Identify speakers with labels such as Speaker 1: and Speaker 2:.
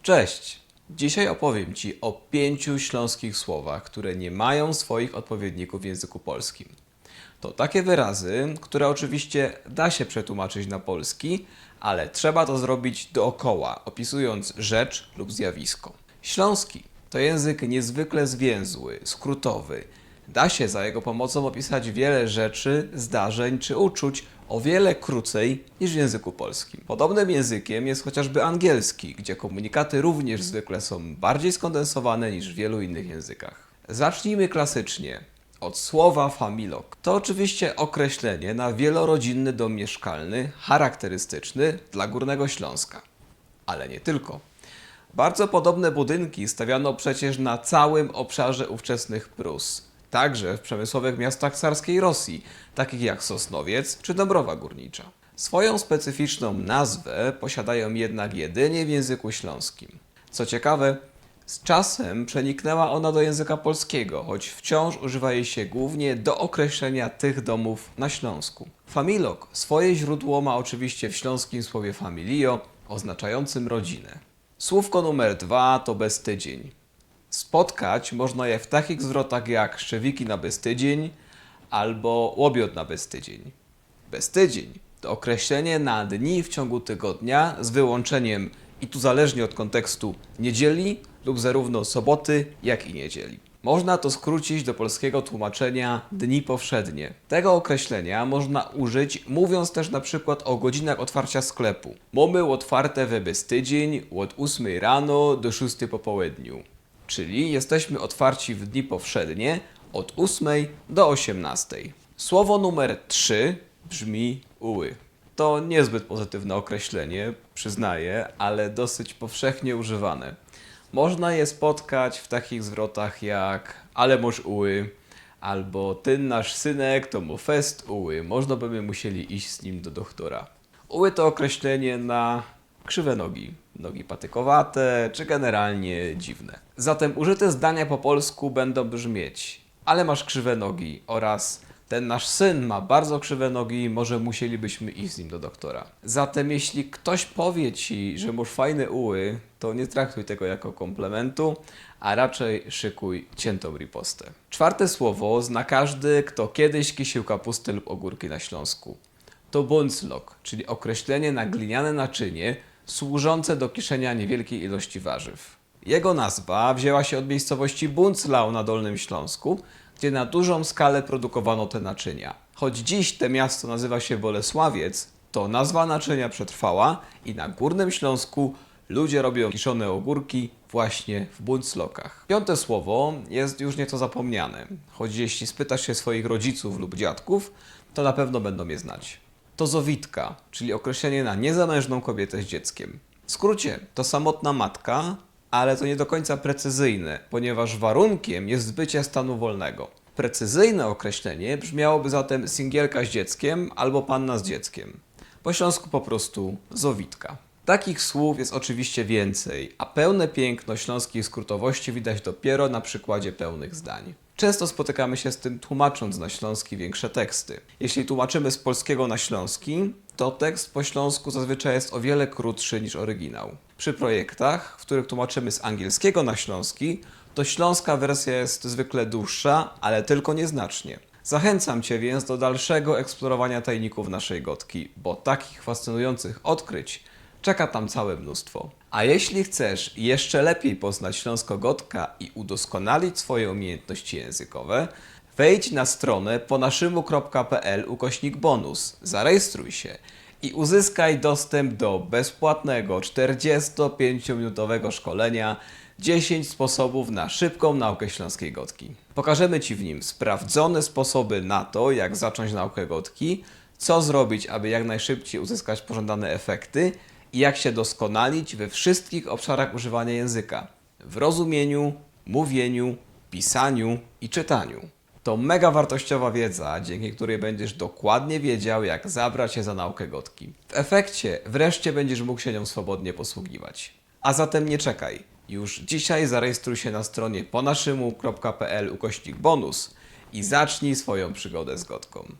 Speaker 1: Cześć! Dzisiaj opowiem Ci o 5 śląskich słowach, które nie mają swoich odpowiedników w języku polskim. To takie wyrazy, które oczywiście da się przetłumaczyć na polski, ale trzeba to zrobić dookoła, opisując rzecz lub zjawisko. Śląski to język niezwykle zwięzły, skrótowy. Da się za jego pomocą opisać wiele rzeczy, zdarzeń czy uczuć o wiele krócej niż w języku polskim. Podobnym językiem jest chociażby angielski, gdzie komunikaty również zwykle są bardziej skondensowane niż w wielu innych językach. Zacznijmy klasycznie od słowa familok. To oczywiście określenie na wielorodzinny dom mieszkalny charakterystyczny dla Górnego Śląska. Ale nie tylko. Bardzo podobne budynki stawiano przecież na całym obszarze ówczesnych Prus. Także w przemysłowych miastach carskiej Rosji, takich jak Sosnowiec czy Dąbrowa Górnicza. Swoją specyficzną nazwę posiadają jednak jedynie w języku śląskim. Co ciekawe, z czasem przeniknęła ona do języka polskiego, choć wciąż używa jej się głównie do określenia tych domów na Śląsku. Familok swoje źródło ma oczywiście w śląskim słowie familio, oznaczającym rodzinę. Słówko numer 2 to beztydzień. Spotkać można je w takich zwrotach jak szczewiki na beztydzień albo łobiot na beztydzień. Beztydzień to określenie na dni w ciągu tygodnia z wyłączeniem, i tu zależnie od kontekstu, niedzieli lub zarówno soboty, jak i niedzieli. Można to skrócić do polskiego tłumaczenia dni powszednie. Tego określenia można użyć, mówiąc też na przykład o godzinach otwarcia sklepu. Mamy otwarte we beztydzień od 8 rano do 6 po południu. Czyli jesteśmy otwarci w dni powszednie od 8 do 18. Słowo numer 3 brzmi uły. To niezbyt pozytywne określenie, przyznaję, ale dosyć powszechnie używane. Można je spotkać w takich zwrotach jak ale moż uły, albo ten nasz synek to mu fest uły, można by my musieli iść z nim do doktora. Uły to określenie na krzywe nogi, nogi patykowate czy generalnie dziwne. Zatem użyte zdania po polsku będą brzmieć ale masz krzywe nogi oraz ten nasz syn ma bardzo krzywe nogi, może musielibyśmy iść z nim do doktora. Zatem jeśli ktoś powie Ci, że masz fajne uły, to nie traktuj tego jako komplementu, a raczej szykuj ciętą ripostę. 4 słowo zna każdy, kto kiedyś kisił kapustę lub ogórki na Śląsku. To bunclok, czyli określenie na gliniane naczynie służące do kiszenia niewielkiej ilości warzyw. Jego nazwa wzięła się od miejscowości Bunclał na Dolnym Śląsku, gdzie na dużą skalę produkowano te naczynia. Choć dziś to miasto nazywa się Bolesławiec, to nazwa naczynia przetrwała i na Górnym Śląsku ludzie robią kiszone ogórki właśnie w bunclokach. 5 słowo jest już nieco zapomniane, choć jeśli spytasz się swoich rodziców lub dziadków, to na pewno będą je znać. To zowitka, czyli określenie na niezamężną kobietę z dzieckiem. W skrócie to samotna matka, ale to nie do końca precyzyjne, ponieważ warunkiem jest zbycie stanu wolnego. Precyzyjne określenie brzmiałoby zatem singielka z dzieckiem albo panna z dzieckiem. Po śląsku po prostu zowitka. Takich słów jest oczywiście więcej, a pełne piękno śląskiej skrótowości widać dopiero na przykładzie pełnych zdań. Często spotykamy się z tym, tłumacząc na śląski większe teksty. Jeśli tłumaczymy z polskiego na śląski, to tekst po śląsku zazwyczaj jest o wiele krótszy niż oryginał. Przy projektach, w których tłumaczymy z angielskiego na śląski, to śląska wersja jest zwykle dłuższa, ale tylko nieznacznie. Zachęcam Cię więc do dalszego eksplorowania tajników naszej gotki, bo takich fascynujących odkryć czeka tam całe mnóstwo. A jeśli chcesz jeszcze lepiej poznać śląsko-gotka i udoskonalić swoje umiejętności językowe, wejdź na stronę ponaszymu.pl/bonus, zarejestruj się i uzyskaj dostęp do bezpłatnego 45-minutowego szkolenia 10 sposobów na szybką naukę śląskiej gotki. Pokażemy Ci w nim sprawdzone sposoby na to, jak zacząć naukę gotki, co zrobić, aby jak najszybciej uzyskać pożądane efekty i jak się doskonalić we wszystkich obszarach używania języka. W rozumieniu, mówieniu, pisaniu i czytaniu. To mega wartościowa wiedza, dzięki której będziesz dokładnie wiedział, jak zabrać się za naukę gotki. W efekcie wreszcie będziesz mógł się nią swobodnie posługiwać. A zatem nie czekaj. Już dzisiaj zarejestruj się na stronie ponaszymu.pl/bonus i zacznij swoją przygodę z gotką.